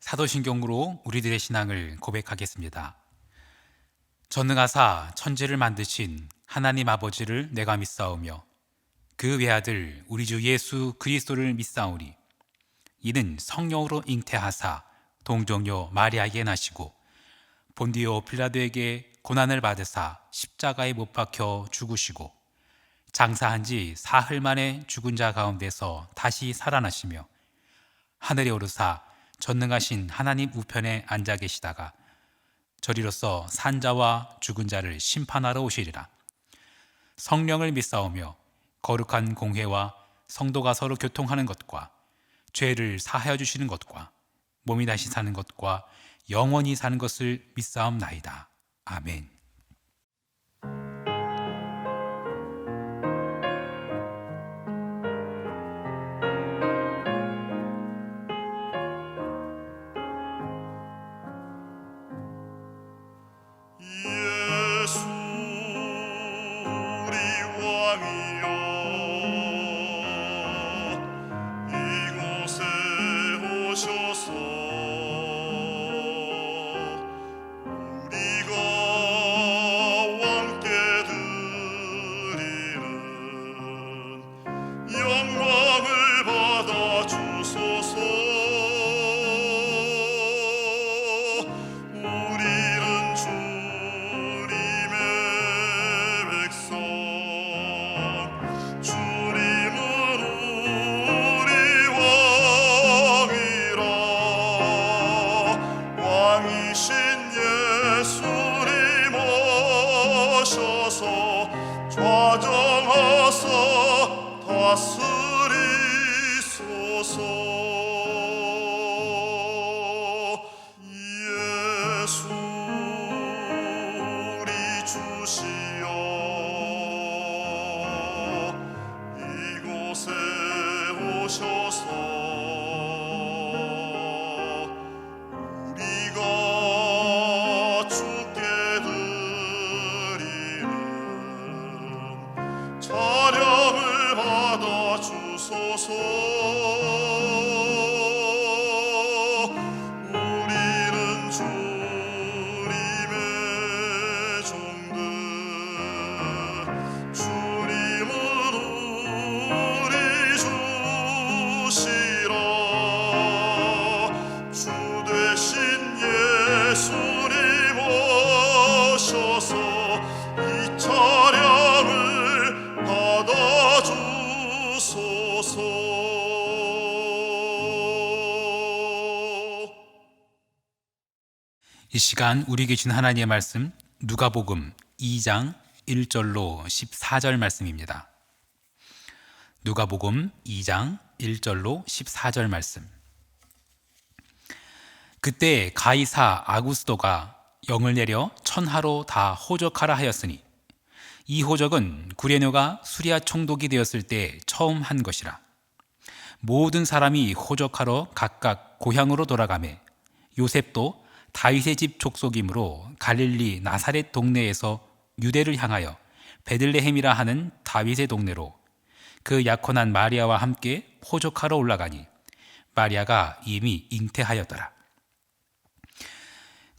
사도신경으로 우리들의 신앙을 고백하겠습니다. 전능하사 천지를 만드신 하나님 아버지를 내가 믿사오며 그 외아들 우리 주 예수 그리스도를 믿사오니 이는 성령으로 잉태하사 동정녀 마리아에게 나시고 본디오 빌라도에게 고난을 받으사 십자가에 못 박혀 죽으시고 장사한 지 사흘 만에 죽은 자 가운데서 다시 살아나시며 하늘에 오르사 전능하신 하나님 우편에 앉아 계시다가 저리로서 산자와 죽은 자를 심판하러 오시리라. 성령을 믿사오며 거룩한 공회와 성도가 서로 교통하는 것과 죄를 사하여 주시는 것과 몸이 다시 사는 것과 영원히 사는 것을 믿사옵나이다. 아멘. 예수 우리 왕이여 이곳에 오셔서 우리가 왕께 드리는 영광을 받아 주소서. 우리는 주님의 백성, 주님은 우리 왕이라. 왕이신 예수님 오셔서 좌정하사 다스리소서. 예수 우리 주시여 이곳에 오셔서 우리가 주께 드리는 찬양을 받아 주소서. 우리는 주님의 종들, 주님은 우리 주시라. 주 되신 예수님 오셔서 이 찬양을 받아 주소서. 이 시간 우리에게 준 하나님의 말씀 누가복음 2장 1절로 14절 말씀입니다. 누가복음 2장 1절로 14절 말씀. 그때 가이사 아구스도가 영을 내려 천하로 다 호적하라 하였으니 이 호적은 구레네가 수리아 총독이 되었을 때 처음 한 것이라. 모든 사람이 호적하러 각각 고향으로 돌아가매 요셉도 다윗의 집 족속이므로 갈릴리 나사렛 동네에서 유대를 향하여 베들레헴이라 하는 다윗의 동네로 그 약혼한 마리아와 함께 호적하러 올라가니 마리아가 이미 잉태하였더라.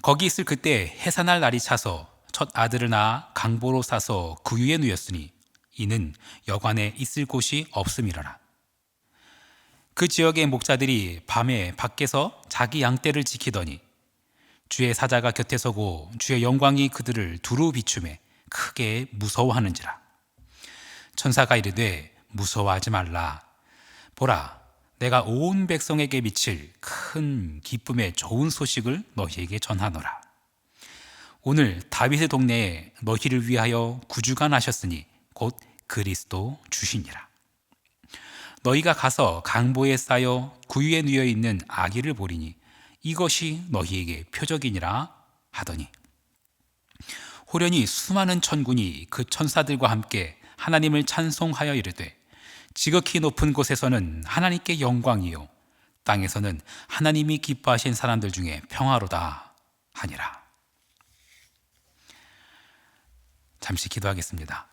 거기 있을 그때 해산할 날이 차서 첫 아들을 낳아 강보로 싸서 구유에 누였으니 이는 여관에 있을 곳이 없음이러라. 그 지역의 목자들이 밤에 밖에서 자기 양떼를 지키더니 주의 사자가 곁에 서고 주의 영광이 그들을 두루 비추매 크게 무서워하는지라. 천사가 이르되 무서워하지 말라. 보라, 내가 온 백성에게 미칠 큰 기쁨의 좋은 소식을 너희에게 전하노라. 오늘 다윗의 동네에 너희를 위하여 구주가 나셨으니 곧 그리스도 주시니라. 너희가 가서 강보에 쌓여 구유에 누여 있는 아기를 보리니 이것이 너희에게 표적이니라 하더니 호련히 수많은 천군이 그 천사들과 함께 하나님을 찬송하여 이르되 지극히 높은 곳에서는 하나님께 영광이요 땅에서는 하나님이 기뻐하신 사람들 중에 평화로다 하니라. 잠시 기도하겠습니다.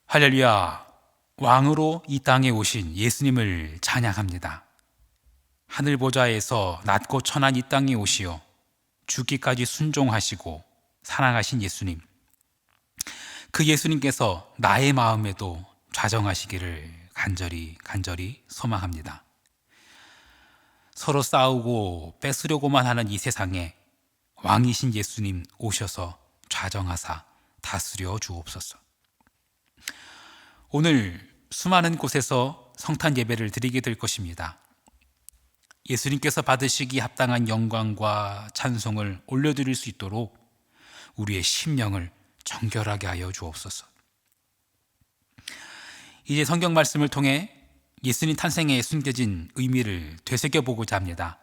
할렐루야, 왕으로 이 땅에 오신 예수님을 찬양합니다. 하늘 보좌에서 낮고 천한 이 땅에 오시어 죽기까지 순종하시고 사랑하신 예수님, 그 예수님께서 나의 마음에도 좌정하시기를 간절히 소망합니다. 서로 싸우고 뺏으려고만 하는 이 세상에 왕이신 예수님 오셔서 좌정하사 다스려 주옵소서. 오늘 수많은 곳에서 성탄 예배를 드리게 될 것입니다. 예수님께서 받으시기 합당한 영광과 찬송을 올려드릴 수 있도록 우리의 심령을 정결하게 하여 주옵소서. 이제 성경 말씀을 통해 예수님 탄생에 숨겨진 의미를 되새겨보고자 합니다.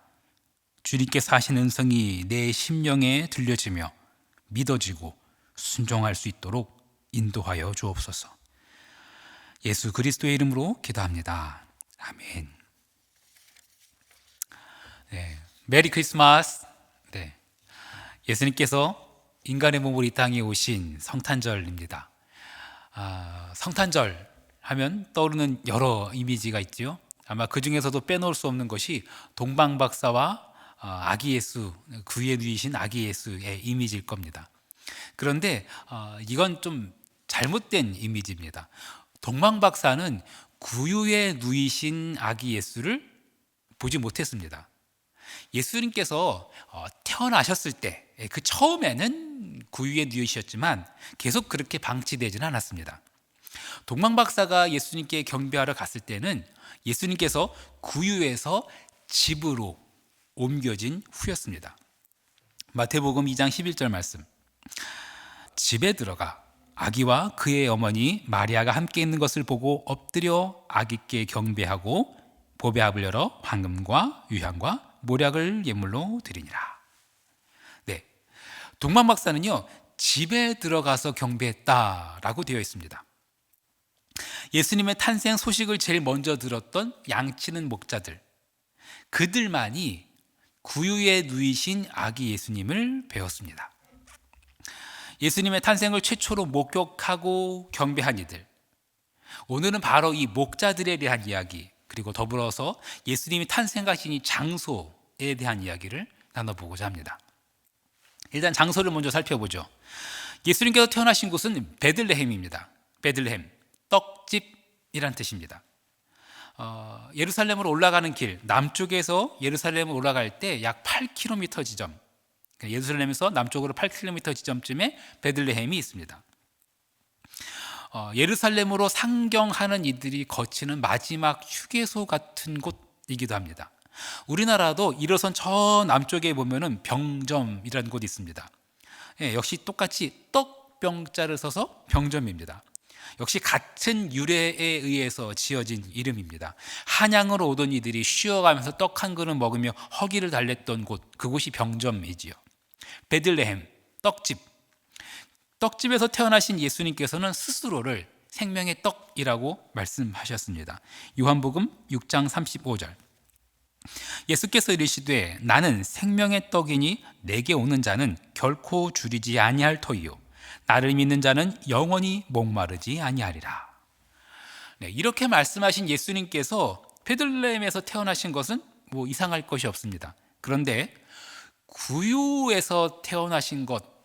주님께서 하신 음성이 내 심령에 들려지며 믿어지고 순종할 수 있도록 인도하여 주옵소서. 예수 그리스도의 이름으로 기도합니다. 아멘. 메리 크리스마스. 예수님께서 인간의 몸으로 이 땅에 오신 성탄절입니다. 성탄절 하면 떠오르는 여러 이미지가 있죠. 아마 그 중에서도 빼놓을 수 없는 것이 동방박사와 아기 예수, 구유에 누이신 아기 예수의 이미지일 겁니다. 그런데 이건 좀 잘못된 이미지입니다. 동방박사는 구유에 누이신 아기 예수를 보지 못했습니다. 예수님께서 태어나셨을 때 그 처음에는 구유에 누이셨지만 계속 그렇게 방치되지는 않았습니다. 동방박사가 예수님께 경배하러 갔을 때는 예수님께서 구유에서 집으로 옮겨진 후였습니다. 마태복음 2장 11절 말씀, 집에 들어가 아기와 그의 어머니 마리아가 함께 있는 것을 보고 엎드려 아기께 경배하고 보배합을 열어 황금과 유향과 모략을 예물로 드리니라. 동방박사는요, 집에 들어가서 경배했다라고 되어 있습니다. 예수님의 탄생 소식을 제일 먼저 들었던 양치는 목자들, 그들만이 구유에 누이신 아기 예수님을 배웠습니다. 예수님의 탄생을 최초로 목격하고 경배한 이들, 오늘은 바로 이 목자들에 대한 이야기, 그리고 더불어서 예수님이 탄생하신 이 장소에 대한 이야기를 나눠보고자 합니다. 일단 장소를 먼저 살펴보죠. 예수님께서 태어나신 곳은 베들레헴입니다. 베들레헴, 떡집이란 뜻입니다. 예루살렘으로 올라가는 길, 남쪽에서 예루살렘으로 올라갈 때 약 8km 지점, 예루살렘에서 남쪽으로 8km 지점쯤에 베들레헴이 있습니다. 예루살렘으로 상경하는 이들이 거치는 마지막 휴게소 같은 곳이기도 합니다. 우리나라도 일어선 저 남쪽에 보면은 병점이라는 곳이 있습니다. 역시 똑같이 떡병자를 써서 병점입니다. 역시 같은 유래에 의해서 지어진 이름입니다. 한양으로 오던 이들이 쉬어가면서 떡 한 그릇 먹으며 허기를 달랬던 곳, 그곳이 병점이지요. 베들레헴, 떡집. 떡집에서 태어나신 예수님께서는 스스로를 생명의 떡이라고 말씀하셨습니다. 요한복음 6장 35절. 예수께서 이르시되 나는 생명의 떡이니 내게 오는 자는 결코 줄이지 아니할 터이요 나를 믿는 자는 영원히 목마르지 아니하리라. 이렇게 말씀하신 예수님께서 베들레헴에서 태어나신 것은 뭐 이상할 것이 없습니다. 그런데 구유에서 태어나신 것,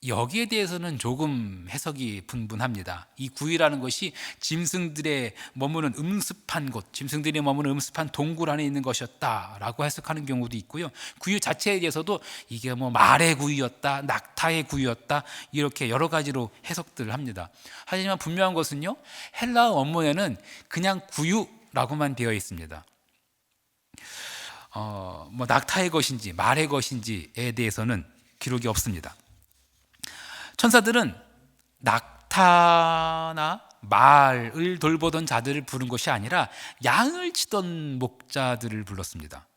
여기에 대해서는 조금 해석이 분분합니다. 이 구유라는 것이 짐승들의 머무는 음습한 곳, 짐승들이 머무는 음습한 동굴 안에 있는 것이었다라고 해석하는 경우도 있고요. 구유 자체에 대해서도 이게 뭐 말의 구유였다, 낙타의 구유였다, 이렇게 여러 가지로 해석들을 합니다. 하지만 분명한 것은요, 헬라어 원문에는 그냥 구유라고만 되어 있습니다. 뭐 낙타의 것인지 말의 것인지에 대해서는 기록이 없습니다. 천사들은 낙타나 말을 돌보던 자들을 부른 것이 아니라 양을 치던 목자들을 불렀습니다.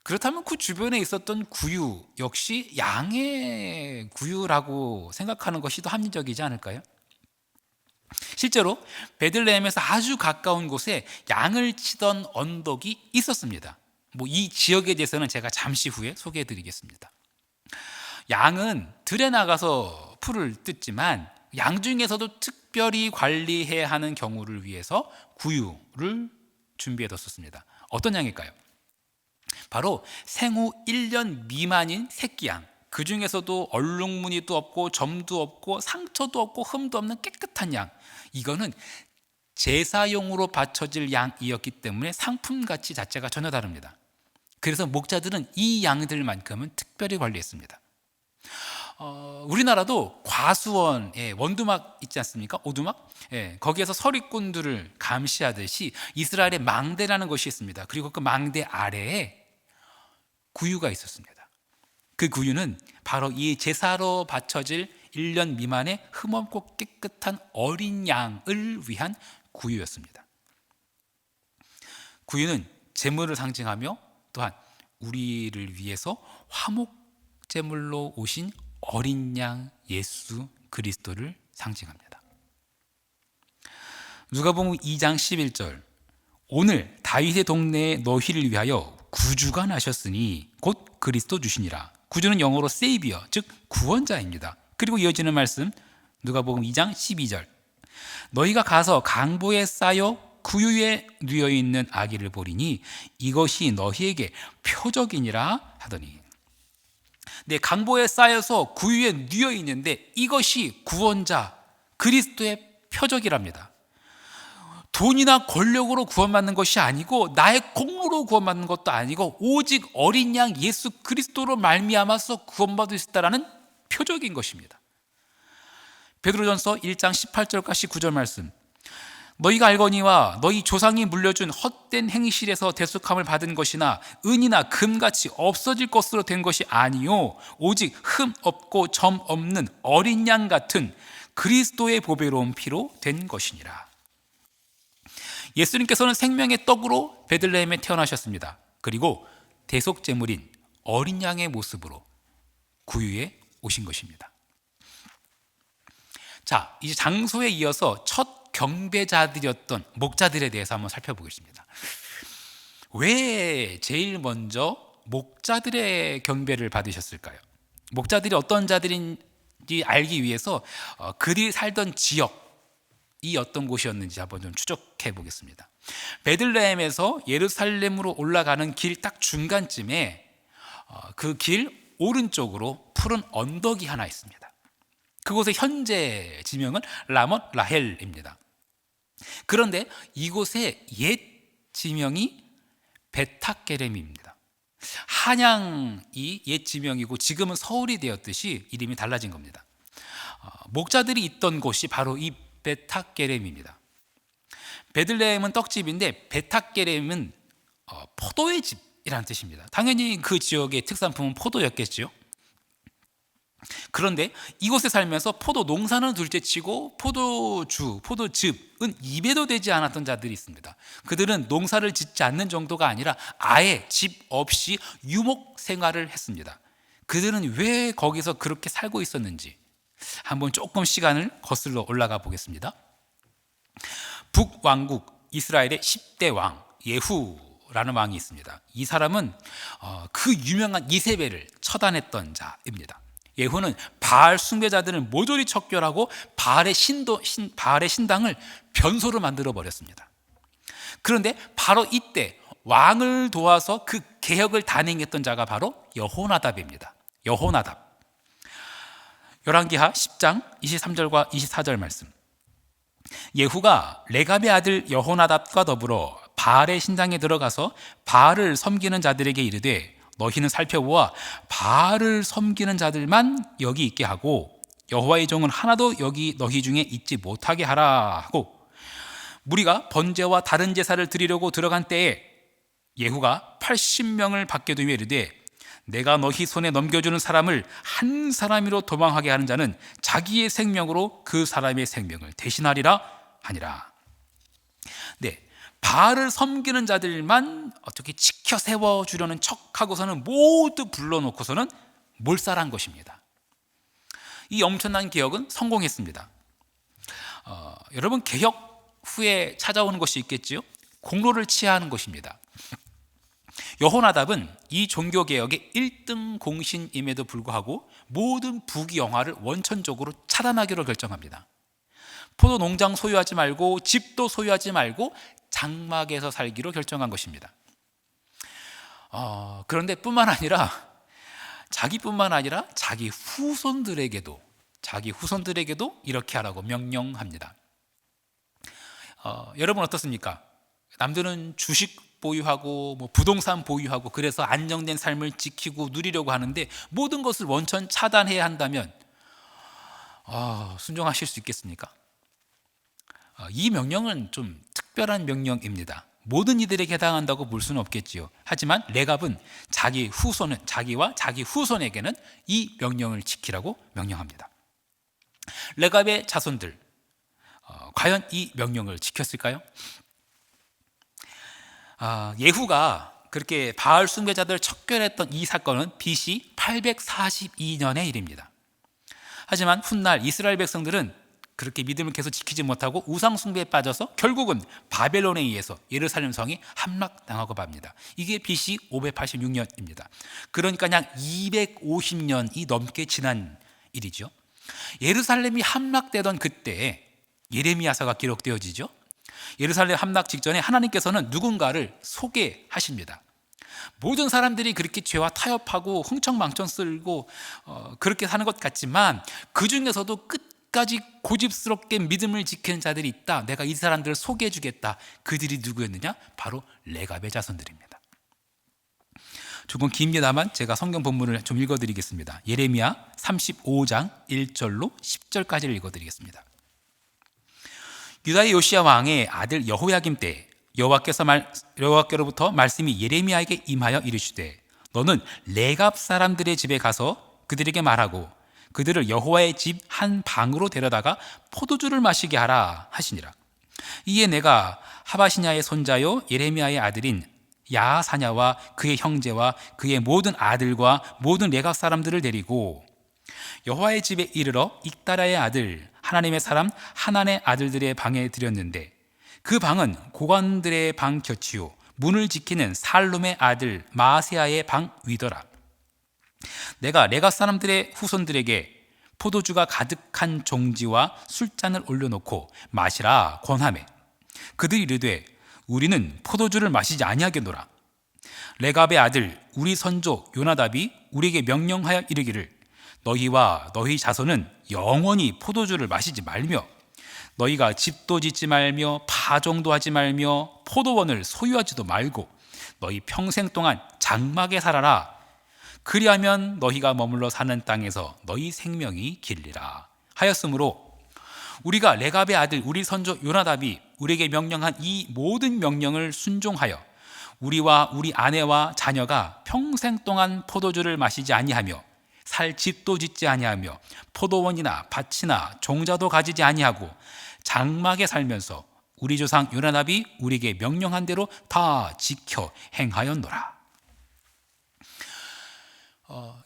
그렇다면 그 주변에 있었던 구유 역시 양의 구유라고 생각하는 것이 더 합리적이지 않을까요? 실제로 베들레헴에서 아주 가까운 곳에 양을 치던 언덕이 있었습니다. 이 지역에 대해서는 제가 잠시 후에 소개해 드리겠습니다. 양은 들에 나가서 풀을 뜯지만 양 중에서도 특별히 관리해야 하는 경우를 위해서 구유를 준비해뒀었습니다. 어떤 양일까요? 바로 생후 1년 미만인 새끼양, 그 중에서도 얼룩무늬도 없고 점도 없고 상처도 없고 흠도 없는 깨끗한 양, 이거는 제사용으로 바쳐질 양이었기 때문에 상품 가치 자체가 전혀 다릅니다. 그래서 목자들은 이 양들만큼은 특별히 관리했습니다. 우리나라도 과수원에 원두막 있지 않습니까? 오두막? 거기에서 서리꾼들을 감시하듯이 이스라엘의 망대라는 것이 있습니다. 그리고 그 망대 아래에 구유가 있었습니다. 그 구유는 바로 이 제사로 바쳐질 1년 미만의 흠없고 깨끗한 어린 양을 위한 구유였습니다. 구유는 제물을 상징하며 또한 우리를 위해서 화목제물로 오신 어린 양 예수 그리스도를 상징합니다. 누가복음 2장 11절, 오늘 다윗의 동네에 너희를 위하여 구주가 나셨으니 곧 그리스도 주시니라. 구주는 영어로 세이비어, 즉 구원자입니다. 그리고 이어지는 말씀 누가복음 2장 12절, 너희가 가서 강보에 쌓여 구유에 누워 있는 아기를 보리니 이것이 너희에게 표적이니라 하더니. 네, 강보에 쌓여서 구유에 누워 있는데 이것이 구원자 그리스도의 표적이랍니다. 돈이나 권력으로 구원받는 것이 아니고 나의 공로로 구원받는 것도 아니고 오직 어린 양 예수 그리스도로 말미암아서 구원받을 수 있다라는 표적인 것입니다. 베드로전서 1장 18절과 19절 말씀, 너희가 알거니와 너희 조상이 물려준 헛된 행실에서 대속함을 받은 것이나 은이나 금같이 없어질 것으로 된 것이 아니요 오직 흠 없고 점 없는 어린 양 같은 그리스도의 보배로운 피로 된 것이니라. 예수님께서는 생명의 떡으로 베들레헴에 태어나셨습니다. 그리고 대속제물인 어린 양의 모습으로 구유에 오신 것입니다. 자, 이제 장소에 이어서 첫 경배자들이었던 목자들에 대해서 한번 살펴보겠습니다. 왜 제일 먼저 목자들의 경배를 받으셨을까요? 목자들이 어떤 자들인지 알기 위해서 그들이 살던 지역이 어떤 곳이었는지 한번 좀 추적해 보겠습니다. 베들레헴에서 예루살렘으로 올라가는 길 딱 중간쯤에 그 길 오른쪽으로 푸른 언덕이 하나 있습니다. 그곳의 현재 지명은 라못 라헬입니다. 그런데 이곳의 옛 지명이 베탁게렘입니다. 한양이 옛 지명이고 지금은 서울이 되었듯이 이름이 달라진 겁니다. 목자들이 있던 곳이 바로 이 베탁게렘입니다. 베들레헴은 떡집인데 베탁게렘은 포도의 집이라는 뜻입니다. 당연히 그 지역의 특산품은 포도였겠죠. 그런데 이곳에 살면서 포도 농사는 둘째치고 포도즙은 입에도 되지 않았던 자들이 있습니다. 그들은 농사를 짓지 않는 정도가 아니라 아예 집 없이 유목 생활을 했습니다. 그들은 왜 거기서 그렇게 살고 있었는지 한번 조금 시간을 거슬러 올라가 보겠습니다. 북왕국 이스라엘의 10대 왕 예후라는 왕이 있습니다. 이 사람은 그 유명한 이세벨을 처단했던 자입니다. 예후는 바알 숭배자들을 모조리 척결하고 바알의 신당을 변소로 만들어 버렸습니다. 그런데 바로 이때 왕을 도와서 그 개혁을 단행했던 자가 바로 여호나답입니다. 여호나답. 열왕기하 10장 23절과 24절 말씀. 예후가 레갑의 아들 여호나답과 더불어 바알의 신당에 들어가서 바알을 섬기는 자들에게 이르되 너희는 살펴보아 바알을 섬기는 자들만 여기 있게 하고 여호와의 종은 하나도 여기 너희 중에 있지 못하게 하라 하고, 무리가 번제와 다른 제사를 드리려고 들어간 때에 예후가 80명을 밖에 두며 이르되 내가 너희 손에 넘겨주는 사람을 한 사람이로 도망하게 하는 자는 자기의 생명으로 그 사람의 생명을 대신하리라 하니라. 네, 바알을 섬기는 자들만 어떻게 지켜 세워주려는 척하고서는 모두 불러놓고서는 몰살한 것입니다. 이 엄청난 개혁은 성공했습니다. 여러분, 개혁 후에 찾아오는 것이 있겠지요? 공로를 취하는 것입니다. 여호나답은 이 종교개혁의 1등 공신임에도 불구하고 모든 부귀영화를 원천적으로 차단하기로 결정합니다. 포도 농장 소유하지 말고 집도 소유하지 말고 장막에서 살기로 결정한 것입니다. 그런데 뿐만 아니라 자기뿐만 아니라 자기 후손들에게도 이렇게 하라고 명령합니다. 여러분 어떻습니까? 남들은 주식 보유하고 부동산 보유하고 그래서 안정된 삶을 지키고 누리려고 하는데 모든 것을 원천 차단해야 한다면 순종하실 수 있겠습니까? 이 명령은 좀 특별한 명령입니다. 모든 이들에게 해당한다고 볼 수는 없겠지요. 하지만 레갑은 자기와 자기 후손에게는 이 명령을 지키라고 명령합니다. 레갑의 자손들 과연 이 명령을 지켰을까요? 예후가 그렇게 바알 숭배자들을 척결했던 이 사건은 BC 842년의 일입니다. 하지만 훗날 이스라엘 백성들은 그렇게 믿음을 계속 지키지 못하고 우상 숭배에 빠져서 결국은 바벨론에 의해서 예루살렘 성이 함락당하고 맙니다. 이게 BC 586년입니다. 그러니까 약 250년이 넘게 지난 일이죠. 예루살렘이 함락되던 그때 예레미야서가 기록되어지죠. 예루살렘 함락 직전에 하나님께서는 누군가를 소개하십니다. 모든 사람들이 그렇게 죄와 타협하고 흥청망청 쓸고 그렇게 사는 것 같지만 그 중에서도 끝까지 고집스럽게 믿음을 지키는 자들이 있다. 내가 이 사람들을 소개해 주겠다. 그들이 누구였느냐? 바로 레갑의 자손들입니다. 조금 깁니다만 제가 성경 본문을 좀 읽어드리겠습니다. 예레미야 35장 1절로 10절까지를 읽어드리겠습니다. 유다의 요시야 왕의 아들 여호야김 때 여호와께로부터 말씀이 예레미야에게 임하여 이르시되 너는 레갑 사람들의 집에 가서 그들에게 말하고 그들을 여호와의 집 한 방으로 데려다가 포도주를 마시게 하라 하시니라. 이에 내가 하바시냐의 손자요 예레미야의 아들인 야사냐와 그의 형제와 그의 모든 아들과 모든 레갑 사람들을 데리고 여호와의 집에 이르러 익다라의 아들 하나님의 사람 하난의 아들들의 방에 들였는데 그 방은 고관들의 방 곁이요 문을 지키는 살룸의 아들 마세야의 방 위더라. 내가 레갑 사람들의 후손들에게 포도주가 가득한 종지와 술잔을 올려놓고 마시라 권하매 그들이 이르되 우리는 포도주를 마시지 아니하겠노라. 레갑의 아들 우리 선조 요나답이 우리에게 명령하여 이르기를 너희와 너희 자손은 영원히 포도주를 마시지 말며 너희가 집도 짓지 말며 파종도 하지 말며 포도원을 소유하지도 말고 너희 평생 동안 장막에 살아라. 그리하면 너희가 머물러 사는 땅에서 너희 생명이 길리라 하였으므로 우리가 레갑의 아들 우리 선조 요나답이 우리에게 명령한 이 모든 명령을 순종하여 우리와 우리 아내와 자녀가 평생 동안 포도주를 마시지 아니하며 살 집도 짓지 아니하며 포도원이나 밭이나 종자도 가지지 아니하고 장막에 살면서 우리 조상 요나답이 우리에게 명령한 대로 다 지켜 행하였노라.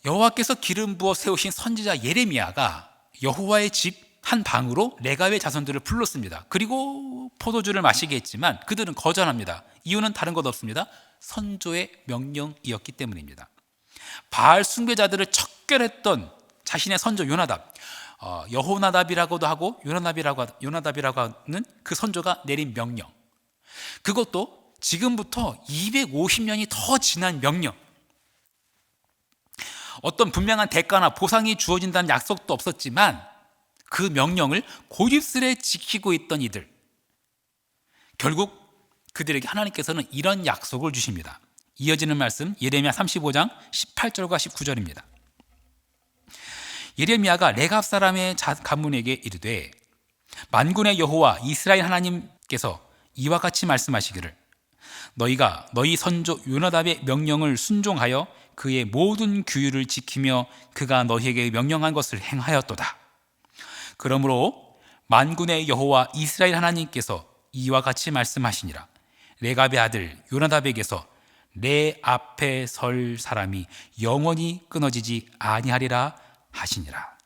여호와께서 기름 부어 세우신 선지자 예레미야가 여호와의 집 한 방으로 레갑의 자손들을 불렀습니다. 그리고 포도주를 마시게 했지만 그들은 거절합니다. 이유는 다른 것 없습니다. 선조의 명령이었기 때문입니다. 바알 숭배자들을 척결했던 자신의 선조 요나답, 여호나답이라고도 하고 요나답이라고 하는 그 선조가 내린 명령, 그것도 지금부터 250년이 더 지난 명령, 어떤 분명한 대가나 보상이 주어진다는 약속도 없었지만 그 명령을 고집스레 지키고 있던 이들, 결국 그들에게 하나님께서는 이런 약속을 주십니다. 이어지는 말씀 예레미야 35장 18절과 19절입니다. 예레미야가 레갑 사람의 가문에게 이르되 만군의 여호와 이스라엘 하나님께서 이와 같이 말씀하시기를 너희가 너희 선조 요나답의 명령을 순종하여 그의 모든 규율을 지키며 그가 너희에게 명령한 것을 행하였도다. 그러므로 만군의 여호와 이스라엘 하나님께서 이와 같이 말씀하시니라. 레갑의 아들 요나답에게서 내 앞에 설 사람이 영원히 끊어지지 아니하리라 하시니라.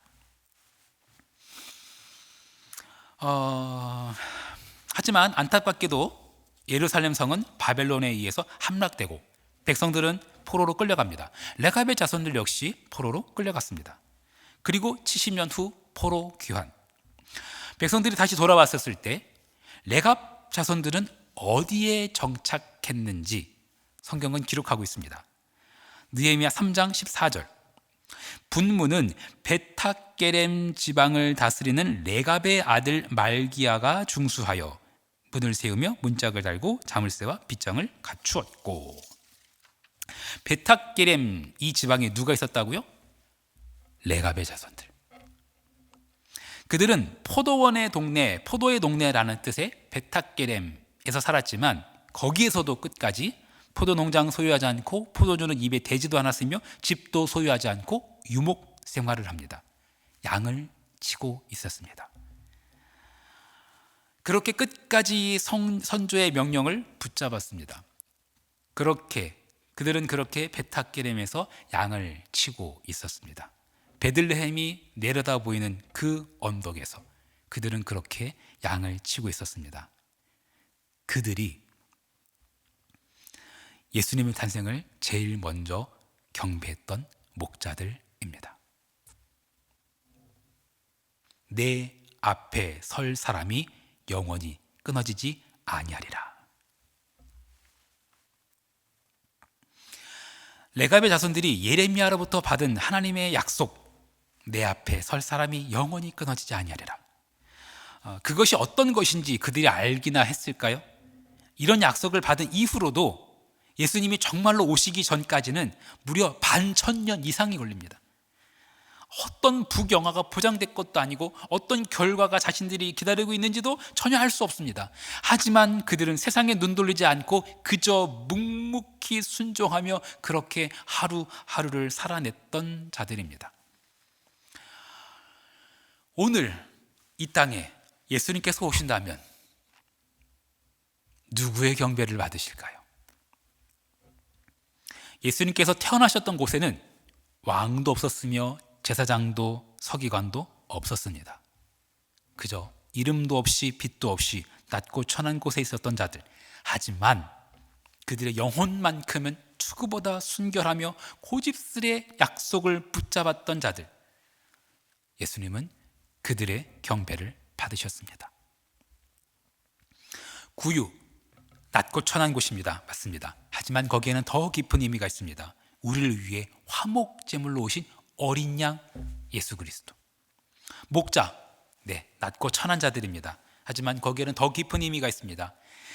하지만 안타깝게도 예루살렘 성은 바벨론에 의해서 함락되고 백성들은 포로로 끌려갑니다. 레갑의 자손들 역시 포로로 끌려갔습니다. 그리고 70년 후 포로 귀환. 백성들이 다시 돌아왔었을 때 레갑 자손들은 어디에 정착했는지 성경은 기록하고 있습니다. 느헤미야 3장 14절. 분문은 베타게렘 지방을 다스리는 레갑의 아들 말기야가 중수하여 문을 세우며 문짝을 달고 자물쇠와 빗장을 갖추었고. 베타게렘 이 지방에 누가 있었다고요? 레갑의 자손들. 그들은 포도원의 동네, 포도의 동네라는 뜻의 베타게렘에서 살았지만 거기에서도 끝까지 포도 농장 소유하지 않고 포도주는 입에 대지도 않았으며 집도 소유하지 않고 유목 생활을 합니다. 양을 치고 있었습니다. 그렇게 끝까지 선조의 명령을 붙잡았습니다. 그들은 그렇게 베타게렘에서 양을 치고 있었습니다. 베들레헴이 내려다 보이는 그 언덕에서 그들은 그렇게 양을 치고 있었습니다. 그들이 예수님의 탄생을 제일 먼저 경배했던 목자들입니다. 내 앞에 설 사람이 영원히 끊어지지 아니하리라. 레갑의 자손들이 예레미야로부터 받은 하나님의 약속, 내 앞에 설 사람이 영원히 끊어지지 아니하리라. 그것이 어떤 것인지 그들이 알기나 했을까요? 이런 약속을 받은 이후로도 예수님이 정말로 오시기 전까지는 무려 반천년 이상이 걸립니다. 어떤 부경화가 보장된 것도 아니고 어떤 결과가 자신들이 기다리고 있는지도 전혀 알 수 없습니다. 하지만 그들은 세상에 눈 돌리지 않고 그저 묵묵히 순종하며 그렇게 하루하루를 살아냈던 자들입니다. 오늘 이 땅에 예수님께서 오신다면 누구의 경배를 받으실까요? 예수님께서 태어나셨던 곳에는 왕도 없었으며 제사장도 서기관도 없었습니다. 그저 이름도 없이 빛도 없이 낮고 천한 곳에 있었던 자들. 하지만 그들의 영혼만큼은 투구보다 순결하며 고집스레 약속을 붙잡았던 자들. 예수님은 그들의 경배를 받으셨습니다. 구유, 낮고 천한 곳입니다. 맞습니다. 하지만 거기에는 더 깊은 의미가 있습니다. 우리를 위해 화목제물로 오신 어린 양 예수 그리스도. 목자, 네, 낮고 천한 자들입니다. 하지만 거기에는 더 깊은 의미가 있습니다.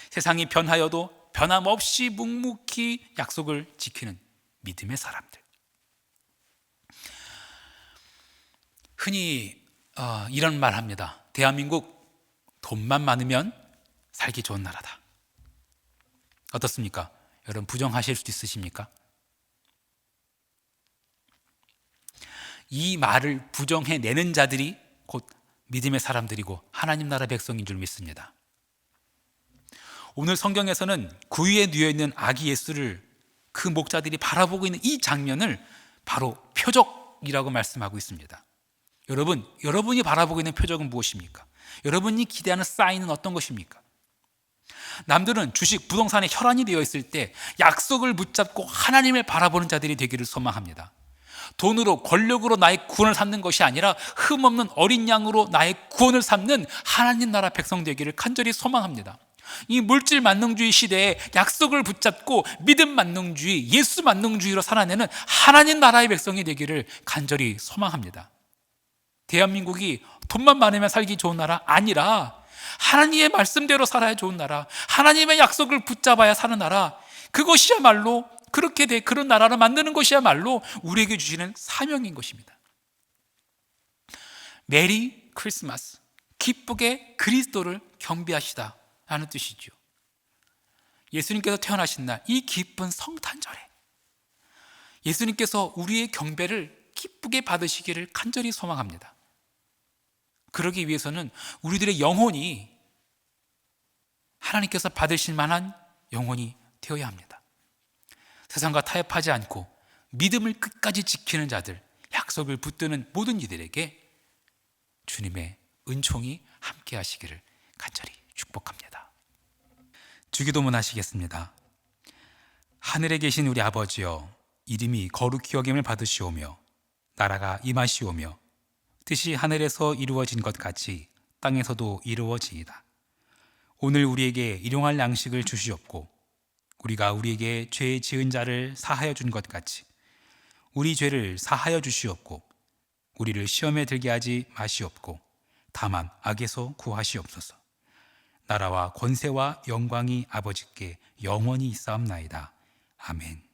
세상이 변하여도 변함없이 묵묵히 약속을 지키는 믿음의 사람들. 흔히 이런 말 합니다. 대한민국 돈만 많으면 살기 좋은 나라다. 어떻습니까? 여러분 부정하실 수도 있으십니까? 이 말을 부정해내는 자들이 곧 믿음의 사람들이고 하나님 나라 백성인 줄 믿습니다. 오늘 성경에서는 구유에 누워있는 아기 예수를 그 목자들이 바라보고 있는 이 장면을 바로 표적이라고 말씀하고 있습니다. 여러분이 바라보고 있는 표적은 무엇입니까? 여러분이 기대하는 사인은 어떤 것입니까? 남들은 주식, 부동산에 혈안이 되어 있을 때 약속을 붙잡고 하나님을 바라보는 자들이 되기를 소망합니다. 돈으로, 권력으로 나의 구원을 삼는 것이 아니라 흠없는 어린 양으로 나의 구원을 삼는 하나님 나라 백성 되기를 간절히 소망합니다. 이 물질 만능주의 시대에 약속을 붙잡고 믿음 만능주의, 예수 만능주의로 살아내는 하나님 나라의 백성이 되기를 간절히 소망합니다. 대한민국이 돈만 많으면 살기 좋은 나라 아니라 하나님의 말씀대로 살아야 좋은 나라, 하나님의 약속을 붙잡아야 사는 나라, 그것이야말로 그런 나라를 만드는 것이야말로 우리에게 주시는 사명인 것입니다. 메리 크리스마스, 기쁘게 그리스도를 경배하시다 라는 뜻이죠. 예수님께서 태어나신 날, 이 기쁜 성탄절에 예수님께서 우리의 경배를 기쁘게 받으시기를 간절히 소망합니다. 그러기 위해서는 우리들의 영혼이 하나님께서 받으실 만한 영혼이 되어야 합니다. 세상과 타협하지 않고 믿음을 끝까지 지키는 자들, 약속을 붙드는 모든 이들에게 주님의 은총이 함께 하시기를 간절히 축복합니다. 주기도문 하시겠습니다. 하늘에 계신 우리 아버지여, 이름이 거룩히 여김을 받으시오며 나라가 임하시오며 뜻이 하늘에서 이루어진 것 같이 땅에서도 이루어지이다. 오늘 우리에게 일용할 양식을 주시옵고 우리가 우리에게 죄 지은 자를 사하여 준 것 같이 우리 죄를 사하여 주시옵고 우리를 시험에 들게 하지 마시옵고 다만 악에서 구하시옵소서. 나라와 권세와 영광이 아버지께 영원히 있사옵나이다. 아멘.